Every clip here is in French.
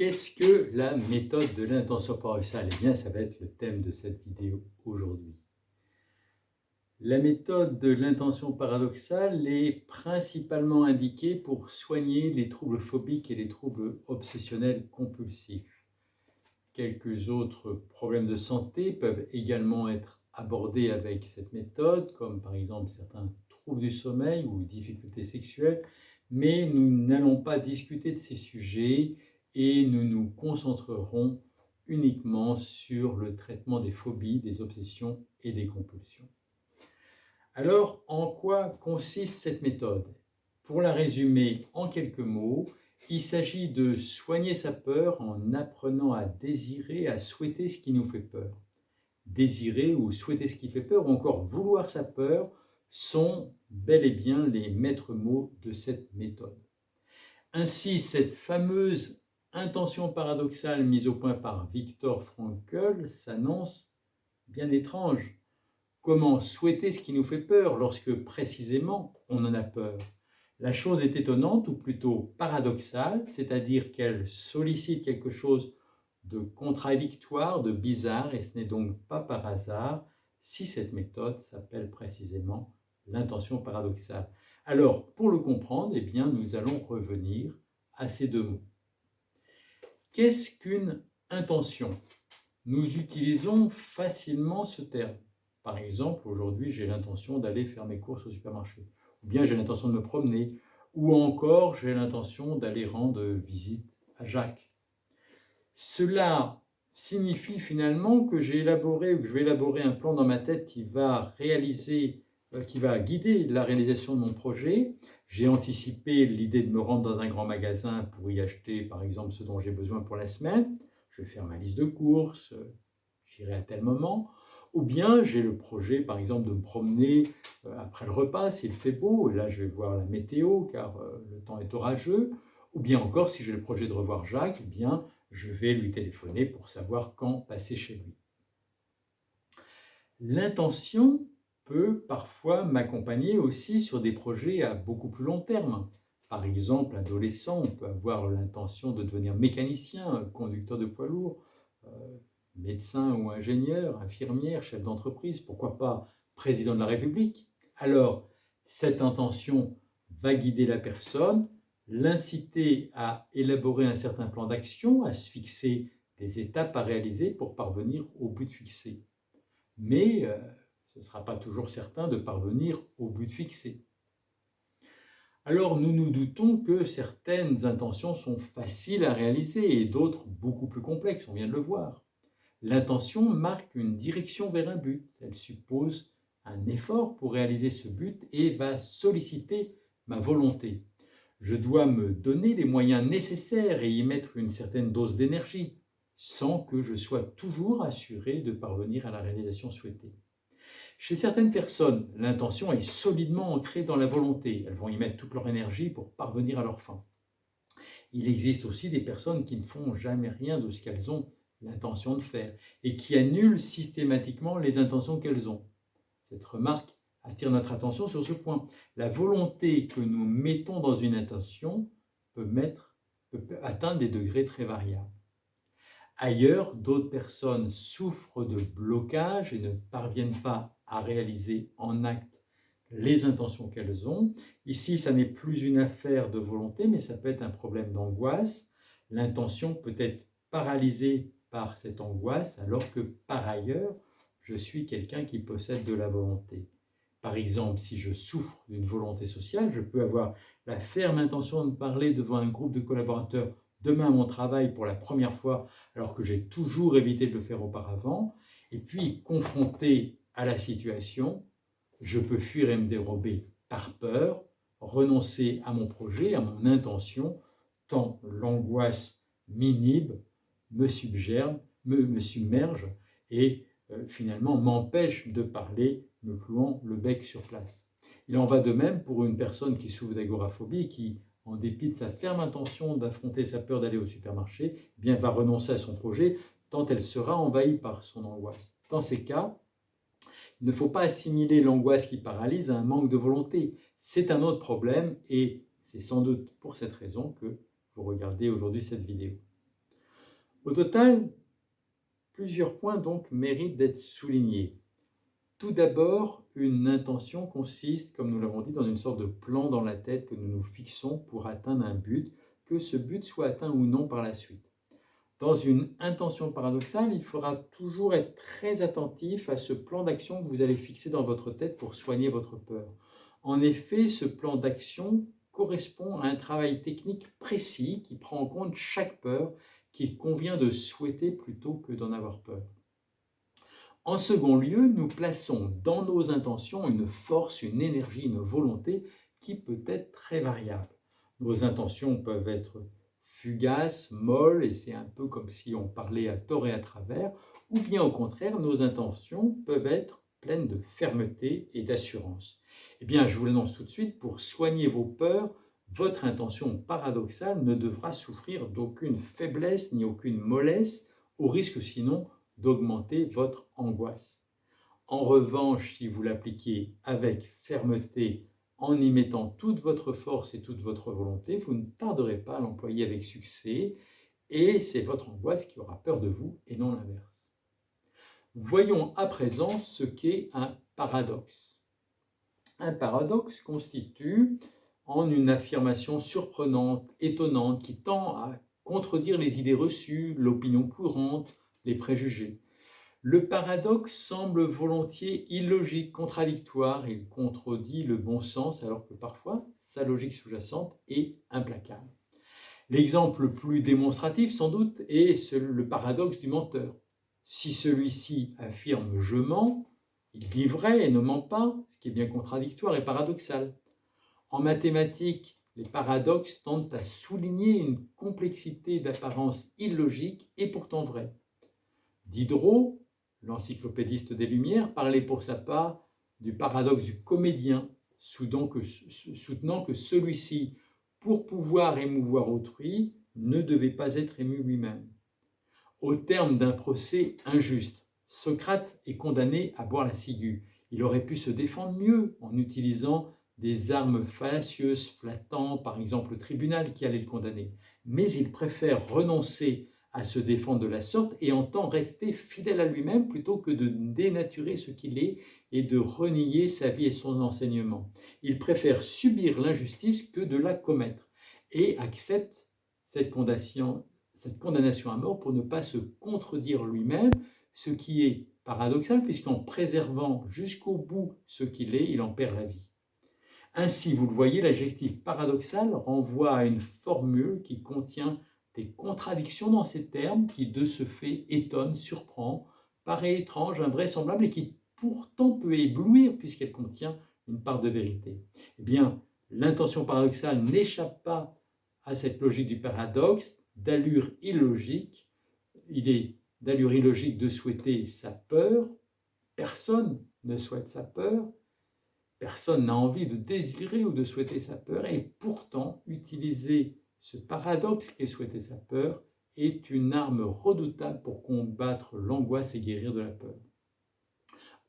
Qu'est-ce que la méthode de l'intention paradoxale? Eh bien, ça va être le thème de cette vidéo aujourd'hui. La méthode de l'intention paradoxale est principalement indiquée pour soigner les troubles phobiques et les troubles obsessionnels compulsifs. Quelques autres problèmes de santé peuvent également être abordés avec cette méthode, comme par exemple certains troubles du sommeil ou difficultés sexuelles, mais nous n'allons pas discuter de ces sujets et nous nous concentrerons uniquement sur le traitement des phobies, des obsessions et des compulsions. Alors, en quoi consiste cette méthode? Pour la résumer en quelques mots, il s'agit de soigner sa peur en apprenant à désirer, à souhaiter ce qui nous fait peur. Désirer ou souhaiter ce qui fait peur, ou encore vouloir sa peur, sont bel et bien les maîtres mots de cette méthode. Ainsi, cette fameuse intention paradoxale mise au point par Viktor Frankl s'annonce bien étrange. Comment souhaiter ce qui nous fait peur lorsque précisément on en a peur? La chose est étonnante ou plutôt paradoxale, c'est-à-dire qu'elle sollicite quelque chose de contradictoire, de bizarre, et ce n'est donc pas par hasard si cette méthode s'appelle précisément l'intention paradoxale. Alors, pour le comprendre, eh bien, nous allons revenir à ces deux mots. Qu'est-ce qu'une intention? Nous utilisons facilement ce terme. Par exemple, aujourd'hui, j'ai l'intention d'aller faire mes courses au supermarché, ou bien j'ai l'intention de me promener, ou encore j'ai l'intention d'aller rendre visite à Jacques. Cela signifie finalement que j'ai élaboré ou que je vais élaborer un plan dans ma tête qui va guider la réalisation de mon projet. J'ai anticipé l'idée de me rendre dans un grand magasin pour y acheter par exemple ce dont j'ai besoin pour la semaine. Je vais faire ma liste de courses, j'irai à tel moment. Ou bien j'ai le projet par exemple de me promener après le repas s'il fait beau, et là je vais voir la météo car le temps est orageux. Ou bien encore si j'ai le projet de revoir Jacques, eh bien je vais lui téléphoner pour savoir quand passer chez lui. L'intention peut parfois m'accompagner aussi sur des projets à beaucoup plus long terme. Par exemple, adolescent, on peut avoir l'intention de devenir mécanicien, conducteur de poids lourd, médecin ou ingénieur, infirmière, chef d'entreprise, pourquoi pas président de la République. Alors, cette intention va guider la personne, l'inciter à élaborer un certain plan d'action, à se fixer des étapes à réaliser pour parvenir au but fixé. Mais ce ne sera pas toujours certain de parvenir au but fixé. Alors nous nous doutons que certaines intentions sont faciles à réaliser et d'autres beaucoup plus complexes, on vient de le voir. L'intention marque une direction vers un but, elle suppose un effort pour réaliser ce but et va solliciter ma volonté. Je dois me donner les moyens nécessaires et y mettre une certaine dose d'énergie, sans que je sois toujours assuré de parvenir à la réalisation souhaitée. Chez certaines personnes, l'intention est solidement ancrée dans la volonté. Elles vont y mettre toute leur énergie pour parvenir à leur fin. Il existe aussi des personnes qui ne font jamais rien de ce qu'elles ont l'intention de faire et qui annulent systématiquement les intentions qu'elles ont. Cette remarque attire notre attention sur ce point. La volonté que nous mettons dans une intention peut atteindre des degrés très variables. Ailleurs, d'autres personnes souffrent de blocage et ne parviennent pas à réaliser en acte les intentions qu'elles ont. Ici, ça n'est plus une affaire de volonté, mais ça peut être un problème d'angoisse. L'intention peut être paralysée par cette angoisse, alors que par ailleurs, je suis quelqu'un qui possède de la volonté. Par exemple, si je souffre d'une volonté sociale, je peux avoir la ferme intention de parler devant un groupe de collaborateurs demain à mon travail pour la première fois, alors que j'ai toujours évité de le faire auparavant. Et puis, confronté à la situation, je peux fuir et me dérober par peur, renoncer à mon projet, à mon intention, tant l'angoisse m'inhibe, me submerge et finalement m'empêche de parler, me clouant le bec sur place. Il en va de même pour une personne qui souffre d'agoraphobie, qui, en dépit de sa ferme intention d'affronter sa peur d'aller au supermarché, eh bien, va renoncer à son projet tant elle sera envahie par son angoisse. Dans ces cas, il ne faut pas assimiler l'angoisse qui paralyse à un manque de volonté. C'est un autre problème et c'est sans doute pour cette raison que vous regardez aujourd'hui cette vidéo. Au total, plusieurs points donc méritent d'être soulignés. Tout d'abord, une intention consiste, comme nous l'avons dit, dans une sorte de plan dans la tête que nous nous fixons pour atteindre un but, que ce but soit atteint ou non par la suite. Dans une intention paradoxale, il faudra toujours être très attentif à ce plan d'action que vous allez fixer dans votre tête pour soigner votre peur. En effet, ce plan d'action correspond à un travail technique précis qui prend en compte chaque peur qu'il convient de souhaiter plutôt que d'en avoir peur. En second lieu, nous plaçons dans nos intentions une force, une énergie, une volonté qui peut être très variable. Nos intentions peuvent être fugaces, molles, et c'est un peu comme si on parlait à tort et à travers, ou bien au contraire, nos intentions peuvent être pleines de fermeté et d'assurance. Eh bien, je vous l'annonce tout de suite, pour soigner vos peurs, votre intention paradoxale ne devra souffrir d'aucune faiblesse ni aucune mollesse, au risque sinon d'augmenter votre angoisse. En revanche, si vous l'appliquez avec fermeté, en y mettant toute votre force et toute votre volonté, vous ne tarderez pas à l'employer avec succès et c'est votre angoisse qui aura peur de vous et non l'inverse. Voyons à présent ce qu'est un paradoxe. Un paradoxe constitue en une affirmation surprenante, étonnante, qui tend à contredire les idées reçues, l'opinion courante, les préjugés. Le paradoxe semble volontiers illogique, contradictoire, il contredit le bon sens alors que parfois sa logique sous-jacente est implacable. L'exemple le plus démonstratif sans doute est le paradoxe du menteur. Si celui-ci affirme « je mens », il dit vrai et ne ment pas, ce qui est bien contradictoire et paradoxal. En mathématiques, les paradoxes tendent à souligner une complexité d'apparence illogique et pourtant vraie. Diderot, l'encyclopédiste des Lumières, parlait pour sa part du paradoxe du comédien, soutenant que celui-ci, pour pouvoir émouvoir autrui, ne devait pas être ému lui-même. Au terme d'un procès injuste, Socrate est condamné à boire la ciguë. Il aurait pu se défendre mieux en utilisant des armes fallacieuses, flattant par exemple le tribunal qui allait le condamner. Mais il préfère renoncer à se défendre de la sorte et entend rester fidèle à lui-même plutôt que de dénaturer ce qu'il est et de renier sa vie et son enseignement. Il préfère subir l'injustice que de la commettre et accepte cette condamnation à mort pour ne pas se contredire lui-même, ce qui est paradoxal puisqu'en préservant jusqu'au bout ce qu'il est, il en perd la vie. Ainsi, vous le voyez, l'adjectif paradoxal renvoie à une formule qui contient des contradictions dans ces termes qui, de ce fait, étonnent, surprend, paraît étrange, invraisemblable et qui pourtant peut éblouir puisqu'elle contient une part de vérité. Eh bien, l'intention paradoxale n'échappe pas à cette logique du paradoxe, d'allure illogique. Il est d'allure illogique de souhaiter sa peur. Personne ne souhaite sa peur. Personne n'a envie de désirer ou de souhaiter sa peur. Et pourtant, utiliser ce paradoxe qu'est souhaiter sa peur est une arme redoutable pour combattre l'angoisse et guérir de la peur.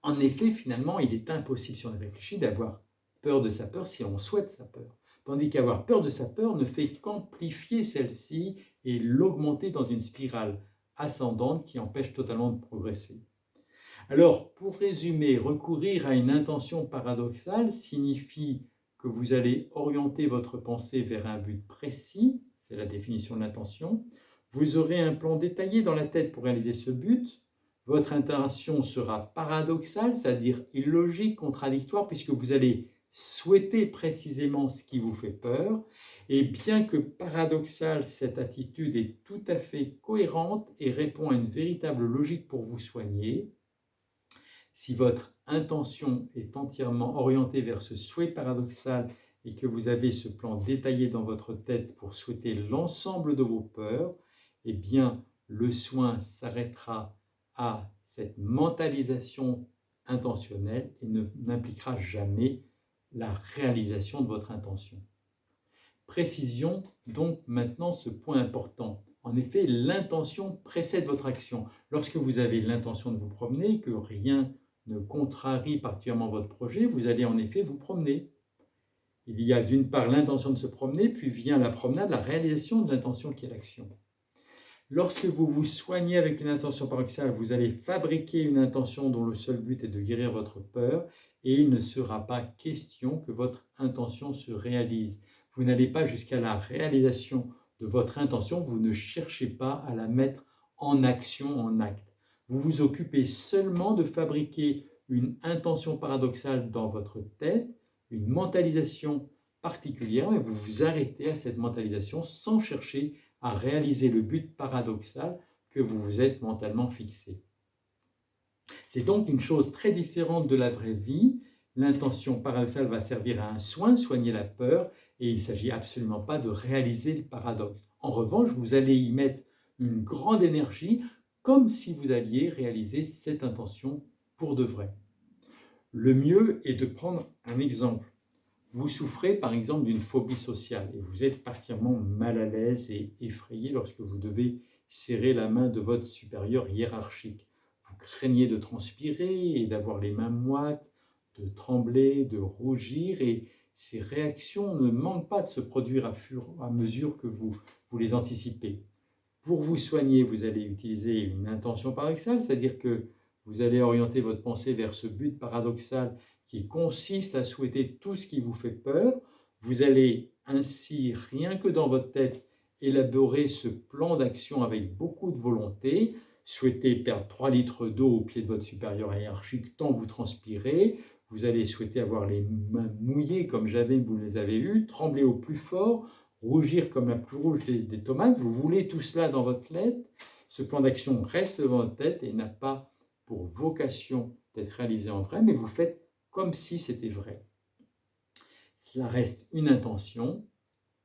En effet, finalement, il est impossible, si on y réfléchit, d'avoir peur de sa peur si on souhaite sa peur. Tandis qu'avoir peur de sa peur ne fait qu'amplifier celle-ci et l'augmenter dans une spirale ascendante qui empêche totalement de progresser. Alors, pour résumer, recourir à une intention paradoxale signifie que vous allez orienter votre pensée vers un but précis, c'est la définition de l'intention. Vous aurez un plan détaillé dans la tête pour réaliser ce but. Votre intention sera paradoxale, c'est-à-dire illogique, contradictoire, puisque vous allez souhaiter précisément ce qui vous fait peur. Et bien que paradoxale, cette attitude est tout à fait cohérente et répond à une véritable logique pour vous soigner. Si votre intention est entièrement orientée vers ce souhait paradoxal et que vous avez ce plan détaillé dans votre tête pour souhaiter l'ensemble de vos peurs, eh bien, le soin s'arrêtera à cette mentalisation intentionnelle et n'impliquera jamais la réalisation de votre intention. Précision donc maintenant ce point important. En effet, l'intention précède votre action. Lorsque vous avez l'intention de vous promener, que rien ne contrarie particulièrement votre projet, vous allez en effet vous promener. Il y a d'une part l'intention de se promener, puis vient la promenade, la réalisation de l'intention qui est l'action. Lorsque vous vous soignez avec une intention paradoxale, vous allez fabriquer une intention dont le seul but est de guérir votre peur et il ne sera pas question que votre intention se réalise. Vous n'allez pas jusqu'à la réalisation de votre intention, vous ne cherchez pas à la mettre en action, en acte. Vous vous occupez seulement de fabriquer une intention paradoxale dans votre tête, une mentalisation particulière, et vous vous arrêtez à cette mentalisation sans chercher à réaliser le but paradoxal que vous vous êtes mentalement fixé. C'est donc une chose très différente de la vraie vie. L'intention paradoxale va servir à un soin, soigner la peur, et il ne s'agit absolument pas de réaliser le paradoxe. En revanche, vous allez y mettre une grande énergie, comme si vous alliez réaliser cette intention pour de vrai. Le mieux est de prendre un exemple. Vous souffrez par exemple d'une phobie sociale et vous êtes particulièrement mal à l'aise et effrayé lorsque vous devez serrer la main de votre supérieur hiérarchique. Vous craignez de transpirer et d'avoir les mains moites, de trembler, de rougir, et ces réactions ne manquent pas de se produire à mesure que vous les anticipez. Pour vous soigner, vous allez utiliser une intention paradoxale, c'est-à-dire que vous allez orienter votre pensée vers ce but paradoxal qui consiste à souhaiter tout ce qui vous fait peur. Vous allez ainsi, rien que dans votre tête, élaborer ce plan d'action avec beaucoup de volonté. Souhaiter perdre 3 litres d'eau au pied de votre supérieur hiérarchique tant vous transpirez. Vous allez souhaiter avoir les mains mouillées comme jamais vous les avez eues, trembler au plus fort, rougir comme la plus rouge des tomates. Vous voulez tout cela dans votre tête. Ce plan d'action reste dans votre tête et n'a pas pour vocation d'être réalisé en vrai, mais vous faites comme si c'était vrai. Cela reste une intention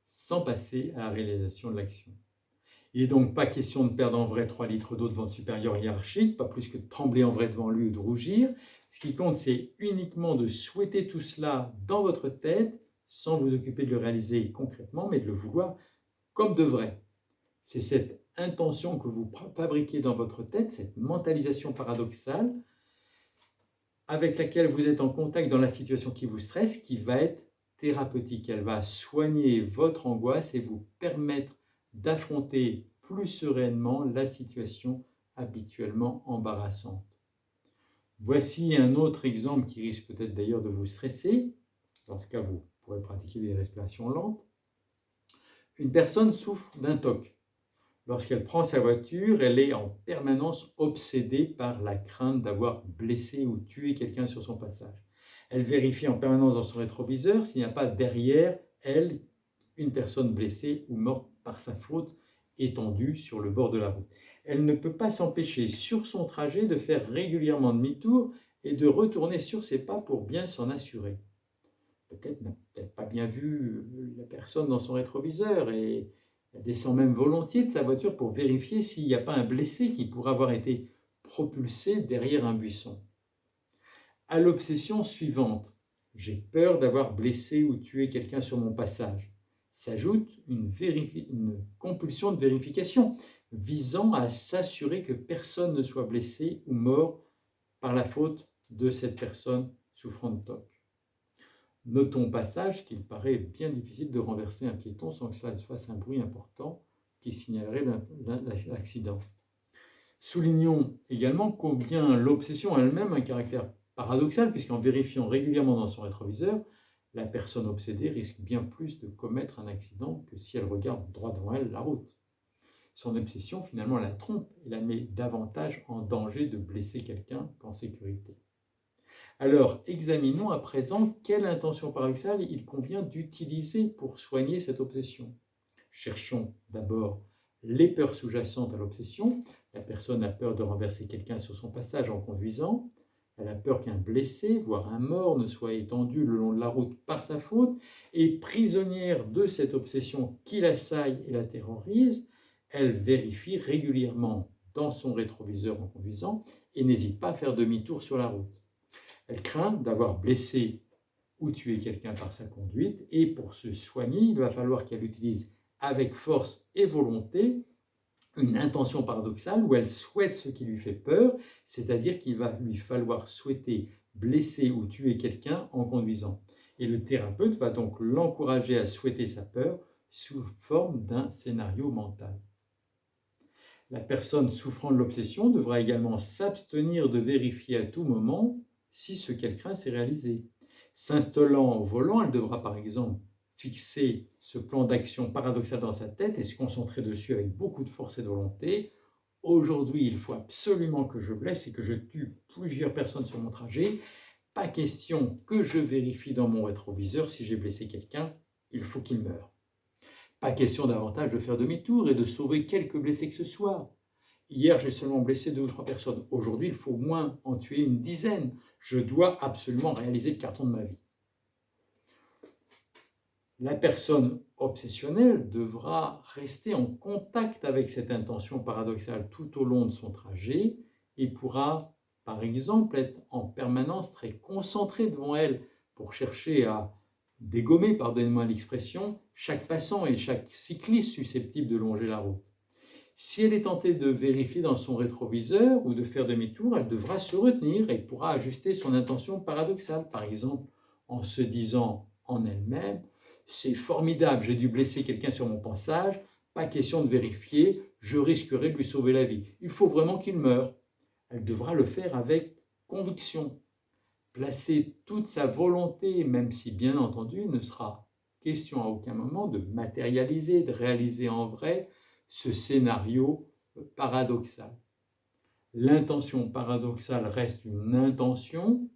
sans passer à la réalisation de l'action. Il n'est donc pas question de perdre en vrai 3 litres d'eau devant le supérieur hiérarchique, pas plus que de trembler en vrai devant lui ou de rougir. Ce qui compte, c'est uniquement de souhaiter tout cela dans votre tête, sans vous occuper de le réaliser concrètement, mais de le vouloir comme de vrai. C'est cette intention que vous fabriquez dans votre tête, cette mentalisation paradoxale, avec laquelle vous êtes en contact dans la situation qui vous stresse, qui va être thérapeutique. Elle va soigner votre angoisse et vous permettre d'affronter plus sereinement la situation habituellement embarrassante. Voici un autre exemple qui risque peut-être d'ailleurs de vous stresser. Dans ce cas, vous pourrez pratiquer des respirations lentes. Une personne souffre d'un TOC. Lorsqu'elle prend sa voiture, elle est en permanence obsédée par la crainte d'avoir blessé ou tué quelqu'un sur son passage. Elle vérifie en permanence dans son rétroviseur s'il n'y a pas derrière elle une personne blessée ou morte par sa faute étendue sur le bord de la route. Elle ne peut pas s'empêcher sur son trajet de faire régulièrement demi-tour et de retourner sur ses pas pour bien s'en assurer. Peut-être n'a peut-être pas bien vu la personne dans son rétroviseur et elle descend même volontiers de sa voiture pour vérifier s'il n'y a pas un blessé qui pourrait avoir été propulsé derrière un buisson. À l'obsession suivante, j'ai peur d'avoir blessé ou tué quelqu'un sur mon passage, s'ajoute une compulsion de vérification visant à s'assurer que personne ne soit blessé ou mort par la faute de cette personne souffrant de TOC. Notons au passage qu'il paraît bien difficile de renverser un piéton sans que cela fasse un bruit important qui signalerait l'accident. Soulignons également combien l'obsession a elle-même un caractère paradoxal, puisqu'en vérifiant régulièrement dans son rétroviseur, la personne obsédée risque bien plus de commettre un accident que si elle regarde droit devant elle la route. Son obsession, finalement, la trompe et la met davantage en danger de blesser quelqu'un qu'en sécurité. Alors, examinons à présent quelle intention paradoxale il convient d'utiliser pour soigner cette obsession. Cherchons d'abord les peurs sous-jacentes à l'obsession. La personne a peur de renverser quelqu'un sur son passage en conduisant. Elle a peur qu'un blessé, voire un mort, ne soit étendu le long de la route par sa faute. Et prisonnière de cette obsession qui l'assaille et la terrorise, elle vérifie régulièrement dans son rétroviseur en conduisant et n'hésite pas à faire demi-tour sur la route. Elle craint d'avoir blessé ou tué quelqu'un par sa conduite, et pour se soigner, il va falloir qu'elle utilise avec force et volonté une intention paradoxale où elle souhaite ce qui lui fait peur, c'est-à-dire qu'il va lui falloir souhaiter blesser ou tuer quelqu'un en conduisant. Et le thérapeute va donc l'encourager à souhaiter sa peur sous forme d'un scénario mental. La personne souffrant de l'obsession devra également s'abstenir de vérifier à tout moment si ce qu'elle craint s'est réalisé. S'installant au volant, elle devra par exemple fixer ce plan d'action paradoxal dans sa tête et se concentrer dessus avec beaucoup de force et de volonté. Aujourd'hui, il faut absolument que je blesse et que je tue plusieurs personnes sur mon trajet. Pas question que je vérifie dans mon rétroviseur si j'ai blessé quelqu'un, il faut qu'il meure. Pas question davantage de faire demi-tour et de sauver quelques blessés que ce soit. Hier, j'ai seulement blessé 2 ou 3 personnes. Aujourd'hui, il faut au moins en tuer une dizaine. Je dois absolument réaliser le carton de ma vie. La personne obsessionnelle devra rester en contact avec cette intention paradoxale tout au long de son trajet et pourra, par exemple, être en permanence très concentrée devant elle pour chercher à dégommer, pardonnez-moi l'expression, chaque passant et chaque cycliste susceptible de longer la route. Si elle est tentée de vérifier dans son rétroviseur ou de faire demi-tour, elle devra se retenir et pourra ajuster son intention paradoxale, par exemple en se disant en elle-même « c'est formidable, j'ai dû blesser quelqu'un sur mon passage, pas question de vérifier, je risquerai de lui sauver la vie. Il faut vraiment qu'il meure. » Elle devra le faire avec conviction, placer toute sa volonté, même si bien entendu il ne sera question à aucun moment de matérialiser, de réaliser en vrai ce scénario paradoxal. L'intention paradoxale reste une intention,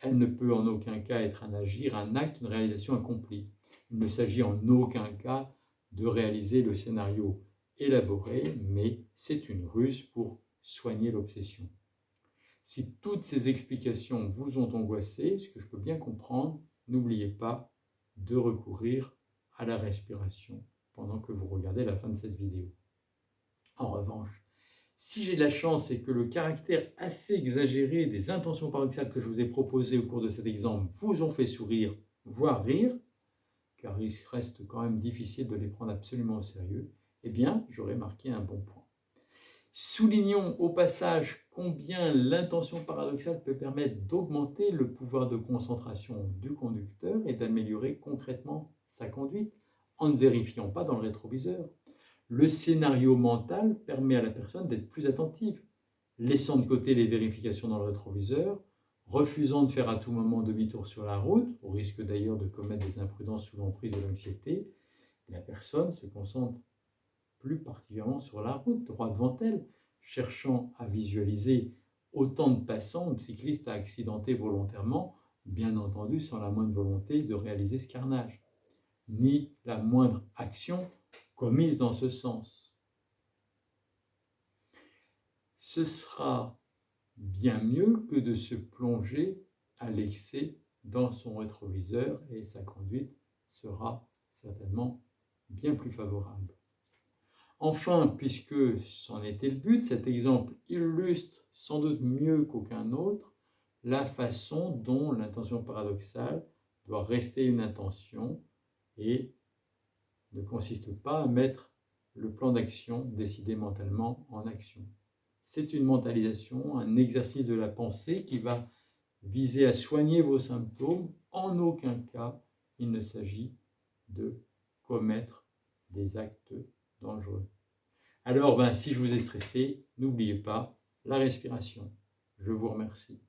elle ne peut en aucun cas être un agir, un acte, une réalisation accomplie. Il ne s'agit en aucun cas de réaliser le scénario élaboré, mais c'est une ruse pour soigner l'obsession. Si toutes ces explications vous ont angoissé, ce que je peux bien comprendre, n'oubliez pas de recourir à la respiration pendant que vous regardez la fin de cette vidéo. En revanche, si j'ai de la chance et que le caractère assez exagéré des intentions paradoxales que je vous ai proposées au cours de cet exemple vous ont fait sourire, voire rire, car il reste quand même difficile de les prendre absolument au sérieux, eh bien, j'aurais marqué un bon point. Soulignons au passage combien l'intention paradoxale peut permettre d'augmenter le pouvoir de concentration du conducteur et d'améliorer concrètement sa conduite en ne vérifiant pas dans le rétroviseur. Le scénario mental permet à la personne d'être plus attentive, laissant de côté les vérifications dans le rétroviseur, refusant de faire à tout moment demi-tour sur la route, au risque d'ailleurs de commettre des imprudences sous l'emprise de l'anxiété. La personne se concentre plus particulièrement sur la route, droit devant elle, cherchant à visualiser autant de passants ou de cyclistes à accidenter volontairement, bien entendu sans la moindre volonté de réaliser ce carnage, ni la moindre action commise dans ce sens. Ce sera bien mieux que de se plonger à l'excès dans son rétroviseur et sa conduite sera certainement bien plus favorable. Enfin, puisque c'en était le but, cet exemple illustre sans doute mieux qu'aucun autre la façon dont l'intention paradoxale doit rester une intention et ne consiste pas à mettre le plan d'action décidé mentalement en action. C'est une mentalisation, un exercice de la pensée qui va viser à soigner vos symptômes. En aucun cas, il ne s'agit de commettre des actes dangereux. Alors, si je vous ai stressé, n'oubliez pas la respiration. Je vous remercie.